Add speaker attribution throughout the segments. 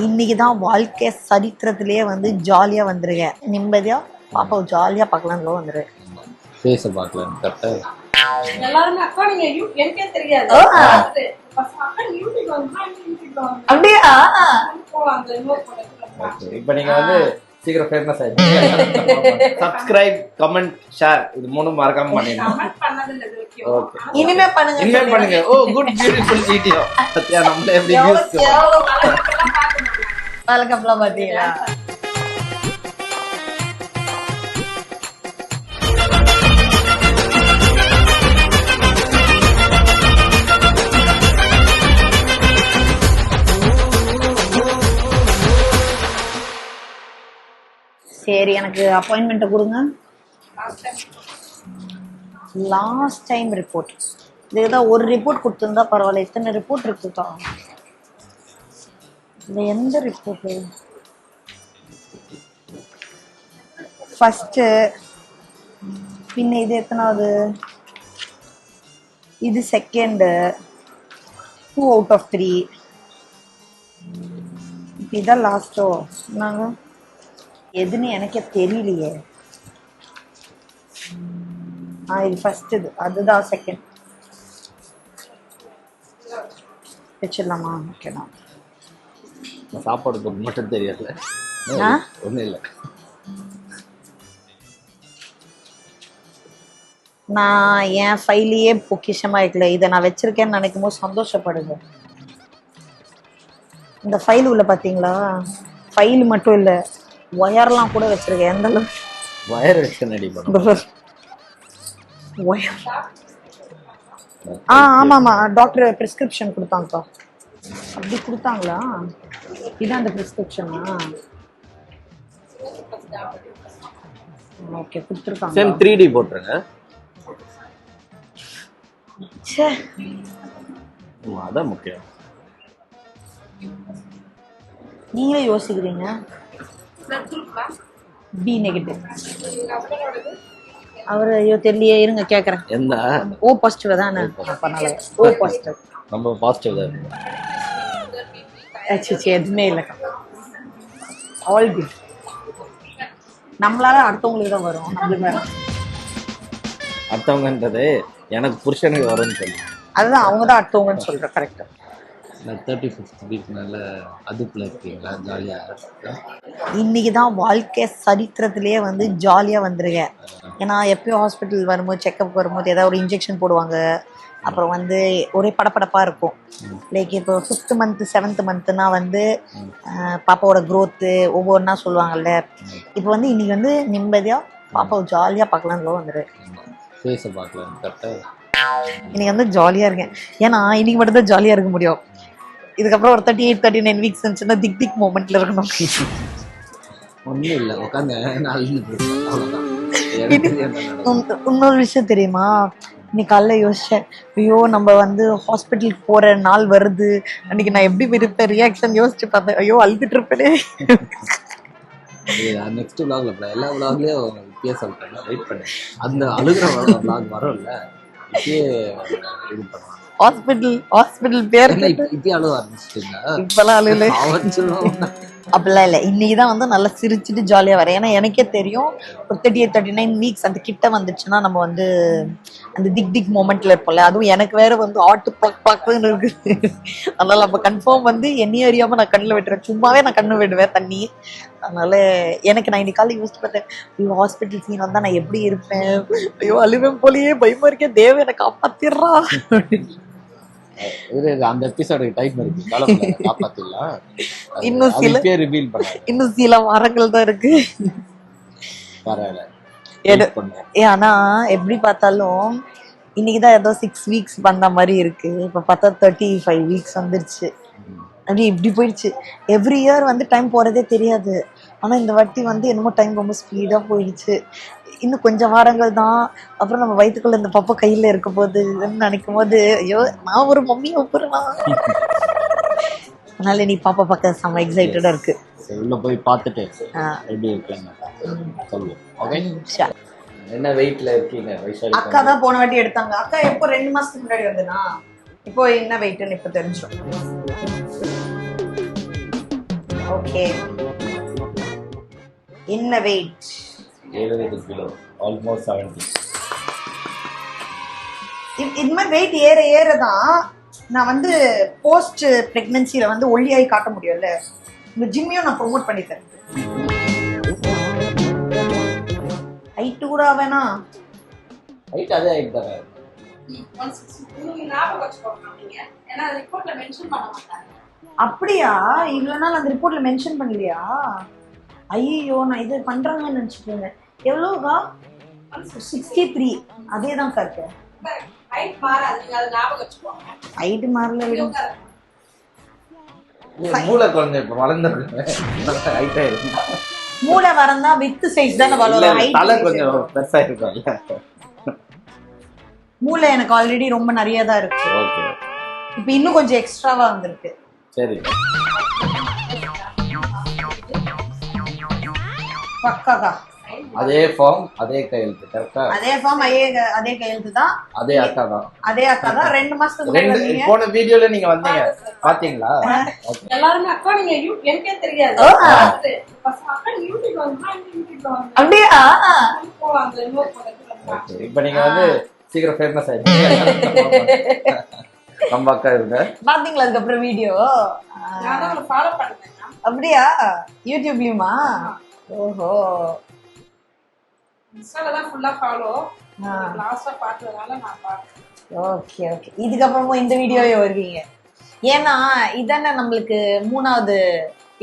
Speaker 1: இன்னைக்கு தான் வாழ்க்கை சரித்திரத்திலேயே வந்து ஜாலியா வந்துருக்கேன். நிம்மதியா பாப்பாவை ஜாலியா பார்க்கலாம்னு வந்துரு.
Speaker 2: ஃபேஸ பார்க்கலாம் கரெக்டா.
Speaker 3: எல்லாரும் அக்கா நீங்க எனக்கே தெரியாது.
Speaker 1: அப்படியா?
Speaker 2: இப்போ நீங்க வந்து சீக்கிரம் ஃபேமஸ் ஆயிடுங்க. சப்ஸ்கிரைப், கமெண்ட், ஷேர் இது மூணும் மறக்காம பண்ணிடுங்க.
Speaker 3: கமெண்ட் பண்ணது இல்ல இது.
Speaker 2: ஓகே.
Speaker 1: இனிமே பண்ணுங்க.
Speaker 2: இனிமே பண்ணுங்க. ஓ குட் பியூட்டிஃபுல் வீடியோ. சத்யா நம்மள எப்படி யூஸ்
Speaker 1: வழக்கம்லாம் பாத்தீங்களா? சரி, எனக்கு அப்பாயின்மெண்ட்டை கொடுங்க. லாஸ்ட் டைம் ரிப்போர்ட் இது ஏதாவது ஒரு ரிப்போர்ட் கொடுத்துருந்தா பரவாயில்ல. இத்தனை ரிப்போர்ட் இருக்குக்கா. இது எந்த ரிப்போர்ட்டு? ஃபஸ்ட்டு, பின்ன இது எத்தனாவது? இது செகண்டு, 2 out of 3. இப்போ இதான் லாஸ்ட்டோ? நாங்கள் எதுன்னு எனக்கே தெரியலையே. இது ஃபர்ஸ்ட், இது அதுதான் செகண்ட். வச்சிடலாமா? ஓகேண்ணா.
Speaker 2: சாப்பாடு பொருள் மட்டும் தெரியல. ஒன்றும் இல்லை.
Speaker 1: நான் என் ஃபைலையே பொக்கிஷமா இருக்கல. இதை நான் வச்சிருக்கேன்னு நினைக்கும் போது சந்தோஷப்படுங்க. இந்த ஃபைல் உள்ள பார்த்தீங்களா? ஃபைல் மட்டும் இல்லை, ஒயர்லாம் கூட வச்சிருக்கேன். எந்த அளவுக்கு
Speaker 2: வயர் வச்சு நடி பண்ணுவோம்.
Speaker 1: ஆமாம்மா, டாக்டர் ப்ரிஸ்கிரிப்ஷன் கொடுத்தாங்கக்கா. அப்படி கொடுத்தாங்களா? இதான் அந்த ப்ரிஸ்கிரிப்ஷனா? ஓகே, கொடுத்துருக்காங்க.
Speaker 2: சேம் 3D போட்டுருங்க.
Speaker 1: சே,
Speaker 2: அதான் முக்கியம்.
Speaker 1: நீங்களே யோசிக்கிறீங்க. B negative. அவர் ஐயோ தெரியலையே, இருங்க கேட்குறேன்.
Speaker 2: எந்த
Speaker 1: ஓ பாசிட்டிவ் தானே? பண்ணல. O positive.
Speaker 2: நம்ம பாசிட்டிவ் தான்.
Speaker 1: சரி, எதுவுமே இல்லைக்கா. All good. நம்மளால அடுத்தவங்களுக்கு தான் வரும், நம்மளுக்கு வேற.
Speaker 2: அடுத்தவங்கன்றது எனக்கு புருஷனுக்கு வரும்னு சொல்லி
Speaker 1: அதுதான் அவங்க தான் அடுத்தவங்கன்னு சொல்கிறேன். கரெக்டாக.
Speaker 2: 35th வீக்னால அதுக்குள்ள இருக்கீங்களா? ஜாலியா
Speaker 1: இன்னைக்கு தான் வாழ்க்கை சரித்திரத்திலேயே வந்து ஜாலியா வந்துருக்கேன். ஏன்னா எப்பயும் ஹாஸ்பிட்டல் வரும்போது, செக்அப் வரும்போது ஏதாவது ஒரு இன்ஜெக்ஷன் போடுவாங்க. அப்புறம் வந்து ஒரே படப்படப்பா இருக்கும். லைக் இப்போ 5th month 7th monthனா வந்து பாப்பாவோட க்ரோத்து ஒவ்வொன்றா சொல்லுவாங்கல்ல. இப்போ வந்து இன்னைக்கு வந்து நிம்மதியா பாப்பாவை ஜாலியா பார்க்கலாம்னு வந்துரு.
Speaker 2: ஃபேஸ பார்க்கலாம் கரெக்டா.
Speaker 1: இன்னைக்கு வந்து ஜாலியா இருக்கேன். ஏன்னா இன்னைக்கு மட்டும் தான் ஜாலியா இருக்க முடியும். இதுக்கப்புறம் ஒரு 38 39 வீக்ஸ் இருந்துச்சுன்னா திக் திக் மொமெண்ட்ல இருக்கணும்.
Speaker 2: ஒன்றும் இல்லை, உட்காந்து
Speaker 1: இன்னொரு விஷயம் தெரியுமா? இன்னைக்கு காலைல யோசிச்சேன், ஐயோ நம்ம வந்து ஹாஸ்பிட்டலுக்கு போற நாள் வருது, அன்னைக்கு நான் எப்படி இருப்பேன் ரியாக்ஷன் யோசிச்சு பார்த்தேன். ஐயோ அழுதுட்டு இருப்பேனே.
Speaker 2: நெக்ஸ்ட் விளாக்ல எல்லா விளாக்லயும் இப்பயே சொல்லிட்டேன், வெயிட் பண்ணேன். அந்த அழுகிற விளாக் வரும்ல, இப்பயே இது பண்ணுவாங்க.
Speaker 1: ஹாஸ்பிட்டல் பேர்
Speaker 2: இப்பயே அழுவ ஆரம்பிச்சிட்டீங்களா?
Speaker 1: இப்பெல்லாம் அழுகல, அப்படிலாம் இல்லை. இன்னைக்கு தான் வந்து நல்லா சிரிச்சுட்டு ஜாலியாக வரேன். ஏன்னா எனக்கே தெரியும், ஒரு 38 39 வீக்ஸ் அந்த கிட்ட வந்துச்சுன்னா நம்ம வந்து அந்த திக் திக் மொமெண்ட்ல இருப்போம்ல. அதுவும் எனக்கு வேற வந்து ஆட்டு பாக்குன்னு இருக்கு. அதனால நம்ம கன்ஃபார்ம் வந்து என்னையும் அறியாம நான் கண்ணில் விட்டுறேன். சும்மாவே நான் கண்ணு விடுவேன் தண்ணி. அதனால எனக்கு நான் இன்னைக்கு காலையில் யோசிச்சு பார்த்தேன், ஐயோ ஹாஸ்பிட்டல் சீன் வந்தா நான் எப்படி இருப்பேன், ஐயோ அழுவேன் போலயே, பயமா இருக்கேன், தேவை எனக்கு காப்பாத்திடுறா.
Speaker 2: அந்த எபிசோடு டைம் இருக்கு, காப்பாத்திடலாம்.
Speaker 1: இன்னும் சில வாரங்கள் தான் இருக்கு. ஆனா எப்படி பார்த்தாலும் இன்னைக்குதான் ஏதோ 6 வீக்ஸ் வந்த மாதிரி இருக்கு. இப்ப பார்த்தா 35 வீக்ஸ் வந்துருச்சு. அப்படி இப்படி போயிடுச்சு. எவ்ரி இயர் வந்து டைம் போறதே தெரியாது. ஆனா இந்த வாட்டி வந்து என்னமோ டைம் ரொம்ப ஸ்பீடா போயிடுச்சு. இன்னும் கொஞ்சம் வாரங்கள் தான், அப்புறம் நம்ம வயிற்றுக்குள்ள இந்த பாப்பா கையில இருக்க போது நினைக்கும் போது ஐயோ நான் ஒரு மம்மியை ஒப்புறேனா. அதனால நீ பாப்பா பார்க்க செம்ம எக்ஸைட்டடா இருக்கு.
Speaker 2: உள்ள போய் பார்த்துட்டு எப்படி இருக்குன்னு சொல்லு. ஓகே, என்ன வெயிட்ல இருக்கீங்க?
Speaker 1: அக்கா தான் போன வாட்டி எடுத்தாங்க. அக்கா எப்போ 2 மாசத்துக்கு முன்னாடி வந்தனா, இப்போ என்ன வெயிட்னு இப்போ தெரிஞ்சிடும். ஓகே. என்ன வெயிட்?
Speaker 4: 70 kilo, almost 70.
Speaker 1: இது மாதிரி வெயிட் ஏற ஏறதான் நான் வந்து போஸ்ட் பிரெக்னன்சில வந்து ஒல்லியாகி காட்ட முடியும்ல. இந்த ஜிம்மையும் நான் ப்ரொமோட் பண்ணி தரேன். ஹைட்டு கூட வேணா,
Speaker 4: ஹைட் அதே ஹைட் தானே.
Speaker 3: 160 ஞாபகம் வச்சுக்கோங்க நீங்க. ஏன்னா ரிப்போர்ட்ல மென்ஷன் பண்ண மாட்டாங்க.
Speaker 1: அப்படியா? இவ்வளவு நாள் அந்த ரிப்போர்ட்ல மென்ஷன் பண்ணலையா? ஐயோ, நான் இது பண்றாங்கன்னு நினைச்சிட்டு இருந்தேன். எவ்வளோவா? 63. அதே தான் இருக்கு.
Speaker 3: ஹைட் மாறாது, நீங்க அதை ஞாபகம் வச்சுக்கோங்க.
Speaker 1: ஹைட் மாறல விடும்.
Speaker 4: மூளை குழந்தை இப்ப வளர்ந்துருக்கு, ஹைட்டா இருக்கு.
Speaker 1: மூளை வரந்தா வித் சைஸ் தானே வளரும்.
Speaker 4: தலை கொஞ்சம் பெருசா இருக்கும்ல.
Speaker 1: மூளை எனக்கு ஆல்ரெடி ரொம்ப நிறைய தான் இருக்கு.
Speaker 4: ஓகே,
Speaker 1: இப்போ இன்னும் கொஞ்சம் எக்ஸ்ட்ராவா வந்திருக்கு.
Speaker 4: சரி.
Speaker 1: பக்காக்கா
Speaker 4: அதே ஃபார்ம் அதே கையெழுத்து கரெக்டா?
Speaker 1: அதே ஃபார்ம் அதே கையெழுத்து தான்.
Speaker 4: அதே அக்கா தான்.
Speaker 1: அதே அக்கா தான். 2 மாசத்துக்கு
Speaker 4: ரெண்டு
Speaker 1: முன்னாடி
Speaker 4: போன வீடியோல நீங்க வந்தீங்க பாத்தீங்களா?
Speaker 3: எல்லாருமே அக்கா நீங்க எனக்கே தெரியாது.
Speaker 1: ஓ.
Speaker 3: அக்கா யூடியூப்ல வந்து
Speaker 1: அப்படியா?
Speaker 3: போவாங்க இன்னொரு பக்கத்துல.
Speaker 4: Okay, இப்ப நீங்க வந்து சீக்கிரம் ஃபேமஸ் ஆயிட்டீங்க. நம்ம அக்கா இருக்க
Speaker 1: பாத்தீங்களா அதுக்கப்புறம் வீடியோ?
Speaker 3: நான் தான் உங்களை ஃபாலோ பண்ணுவேன்.
Speaker 1: அப்படியா? யூடியூப்லயுமா? ஓஹோ.
Speaker 3: இன்ஸ்டால தான் ஃபுல்லா ஃபாலோ. லாஸ்டா பார்த்ததுனால நான் பார்த்தேன்.
Speaker 1: Okay okay. இதுக்கப்புறமும் இந்த வீடியோவே வருவீங்க. ஏன்னா இதானே நம்மளுக்கு 3வது.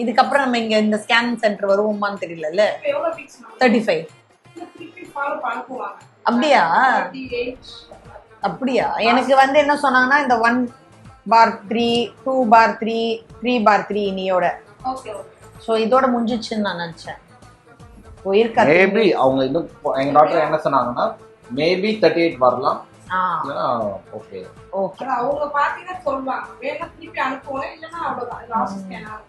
Speaker 1: இதுக்கப்புறம் நம்ம இங்க இந்த ஸ்கேன் சென்டர் வருவோமான்னு தெரியல.
Speaker 3: எவ்வளவு வீக்ஸ்
Speaker 1: 35.
Speaker 3: திருப்பி ஃபாலோ பண்ணுவாங்க.
Speaker 1: அப்படியா?
Speaker 3: 38.
Speaker 1: அப்படியா? எனக்கு வந்து என்ன சொன்னாங்கன்னா இந்த 1/3, 2/3, 3/3 இனியோட.
Speaker 3: Okay okay.
Speaker 1: ஸோ இதோட முடிஞ்சிச்சுன்னு நான் நினைச்சேன். போயிருக்கா?
Speaker 4: மேபி அவங்க இன்னும் எங்க டாக்டர் என்ன சொன்னாங்கன்னா மேபி 38 வரலாம். Okay
Speaker 1: okay.
Speaker 3: அவங்க பாத்தீங்கன்னா சொல்லுவாங்க. வேணா திருப்பி அனுப்புவோம், இல்லைன்னா அவ்வளவுதான். லாஸ்ட் ஸ்கேன் ஆகும்.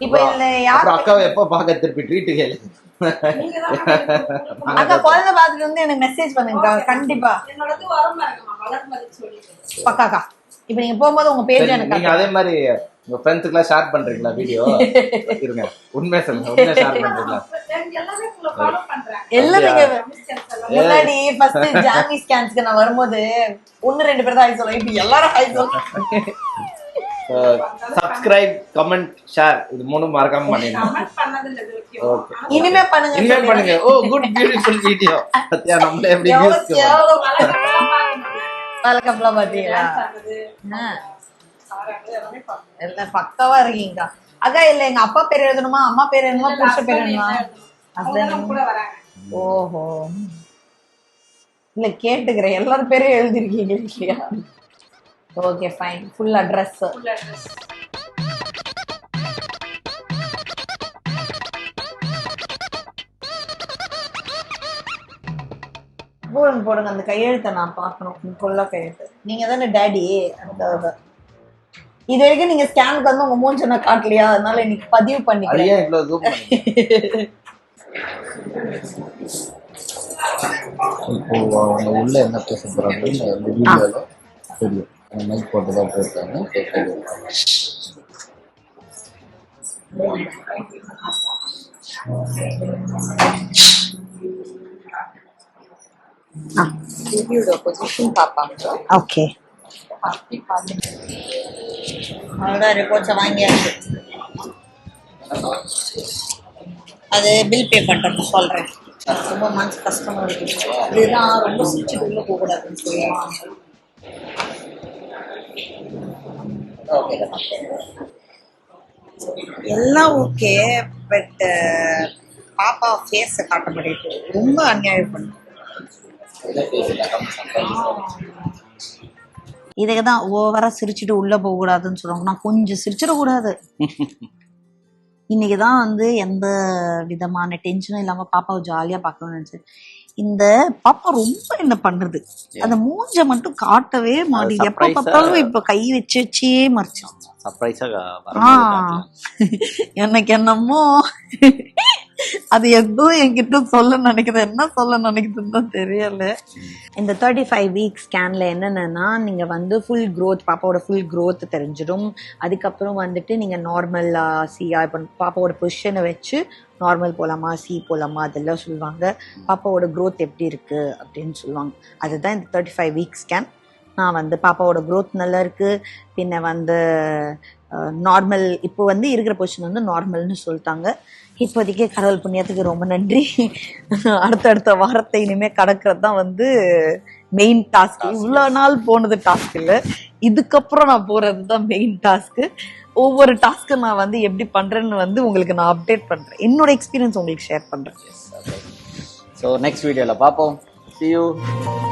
Speaker 1: இப்போ இதுல யார்
Speaker 4: அக்காவை எப்ப பாக்க திருப்பி ட்ரீட் கேளு.
Speaker 3: நீங்க தான்
Speaker 1: அக்கா குழந்தை பார்த்துட்டு வந்து எனக்கு மெசேஜ் பண்ணுங்க கண்டிப்பா.
Speaker 3: என்னோடது வரும் பாருங்கம்மா, வளர்மதி சொல்லிட்டு.
Speaker 1: பக்காக்கா. இப்போ நீங்க போகும்போது உங்க பேஜ் எனக்கு
Speaker 4: நீங்க அதே மாதிரி உங்க ஃப்ரெண்ட்ஸ்க்குலாம் ஷேர் பண்றீங்களா வீடியோ? இருங்க, உண்மையா சொல்லுங்க, உண்மையா ஷேர் பண்றீங்களா?
Speaker 3: எல்லாமே உங்களை ஃபாலோ பண்றேன்.
Speaker 1: எல்லாம் நீங்க
Speaker 3: Scans எல்லாம்.
Speaker 1: முன்னாடி ஃபர்ஸ்ட் ஜாமி ஸ்கேன்ஸ்க்கு நான் வரும்போது 1-2 பேர் தான் ஹாய் சொல்லுவேன். இப்போ எல்லாரும் ஹாய் சொல்லுவாங்க.
Speaker 4: சப்ஸ்கிரைப், கமெண்ட், ஷேர் இது மூணும் மறக்காம பண்ணிடுங்க.
Speaker 3: கமெண்ட் பண்ணது இல்ல இது வரைக்கும்.
Speaker 4: ஓகே,
Speaker 1: இனிமே பண்ணுங்க.
Speaker 4: இனிமே பண்ணுங்க. ஓ குட் பியூட்டிஃபுல் வீடியோ. சத்யா நம்மள எப்படி வியூஸ்
Speaker 1: எவ்வளவு
Speaker 3: வளர்க்கலாம் பாருங்க.
Speaker 1: வழக்கம்லாம் பாத்தீங்களா?
Speaker 3: ஆகுது. சாராங்க எல்லாமே பாருங்க.
Speaker 1: எல்லாம் பக்காவா இருக்கீங்க அக்கா. இல்ல எங்க அப்பா பேர் எழுதணுமா, அம்மா பேர் எழுதணுமா, புருஷ பேர் எழுதணுமா?
Speaker 3: அவங்க கூட வராங்க.
Speaker 1: ஓஹோ. இல்ல கேட்டுக்கிறேன், எல்லாரும் பேரும் எழுதிருக்கீங்க இல்லையா? Okay fine. Full address.
Speaker 3: Full address.
Speaker 1: போடுங்க போடுங்க. அந்த கையெழுத்தை நான் பார்க்கணும். ஃபுல்லா கையெழுத்து. நீங்க தானே டேடி? அதுக்காக இது வரைக்கும் நீங்க ஸ்கேனுக்கு வந்து உங்க மூஞ்ச நான் காட்டலையா, அதனால இன்னைக்கு பதிவு பண்ணிக்கிறேன்.
Speaker 4: அதையே இவ்வளவு ஜூம் பண்ணீங்க. இப்போ அவங்க உள்ள என்ன பேச போறாங்க இந்த வீடியோல தெரியும். மைக் போட்டு தான் போயிருக்காங்க, கேட்குது.
Speaker 5: ரிவ்யூட பொசிஷன் பார்ப்பாங்க.
Speaker 1: ஓகே.
Speaker 5: அப்படி பார்த்து
Speaker 1: அவ்வளோதான் ரிப்போர்ட்ஸை வாங்கியாச்சு. அது பில் பே பண்ணுறேன்னு சொல்கிறேன். ரொம்ப மனசு கஷ்டமா இருக்கு. இதுதான் ரொம்ப சிரிச்சுட்டு உள்ள போகக்கூடாதுன்னு சொல்லுவாங்க. எல்லாம் ஓகே, பட் பாப்பா ஃபேஸை காட்ட முடியுது. ரொம்ப அநியாயம் பண்ணு. இதுக்கு தான் ஓவரா சிரிச்சுட்டு உள்ள போக கூடாதுன்னு சொல்லுவாங்க. நான் கொஞ்சம் சிரிச்சிடக்கூடாது. இன்னைக்கு தான் வந்து எந்த விதமான டென்ஷனும் இல்லாம பாப்பாவை ஜாலியா பார்க்கணும்னு நினைச்சேன். இந்த பாப்பா ரொம்ப என்ன பண்ணுது, அந்த மூஞ்ச மட்டும் காட்டவே மாட்டேங்குது. எப்ப பார்த்தாலும் இப்ப கை வச்சு வச்சே மறைச்சான்.
Speaker 4: சர்ப்ரைஸா
Speaker 1: எனக்கு என்னமோ அது எதுவும் என்கிட்ட சொல்ல நினைக்குது, என்ன சொல்ல நினைக்குதுன்னு தான் தெரியல. இந்த 35 வீக் ஸ்கேன்ல என்னென்னா நீங்க வந்து ஃபுல் க்ரோத், பாப்பாவோட ஃபுல் க்ரோத் தெரிஞ்சிடும். அதுக்கப்புறம் வந்துட்டு நீங்க நார்மலா சியா, இப்போ பாப்பாவோட பொசிஷனை வச்சு நார்மல் போலாமா சி போலாமா அதெல்லாம் சொல்லுவாங்க. பாப்பாவோட க்ரோத் எப்படி இருக்கு அப்படின்னு சொல்லுவாங்க. அதுதான் இந்த 35 வீக் ஸ்கேன். நான் வந்து பாப்பாவோட க்ரோத் நல்லா இருக்கு, பின்ன வந்து நார்மல், இப்போ வந்து இருக்கிற பொசிஷன் வந்து நார்மல்னு சொல்லிட்டாங்க. இப்போதைக்கு கடவுள் புண்ணியத்துக்கு ரொம்ப நன்றி. அடுத்தடுத்த வாரத்தை இனிமே கடக்கிறது தான் வந்து மெயின் டாஸ்க். இவ்வளோ நாள் போனது டாஸ்க் இல்லை, இதுக்கப்புறம் நான் போறது தான் மெயின் டாஸ்க்கு. ஒவ்வொரு டாஸ்க்கு நான் வந்து எப்படி பண்றேன்னு வந்து உங்களுக்கு நான் அப்டேட் பண்றேன், என்னோட எக்ஸ்பீரியன்ஸ் உங்களுக்கு ஷேர் பண்றேன்.
Speaker 6: ஸோ நெக்ஸ்ட் வீடியோவில் பார்ப்போம். See you.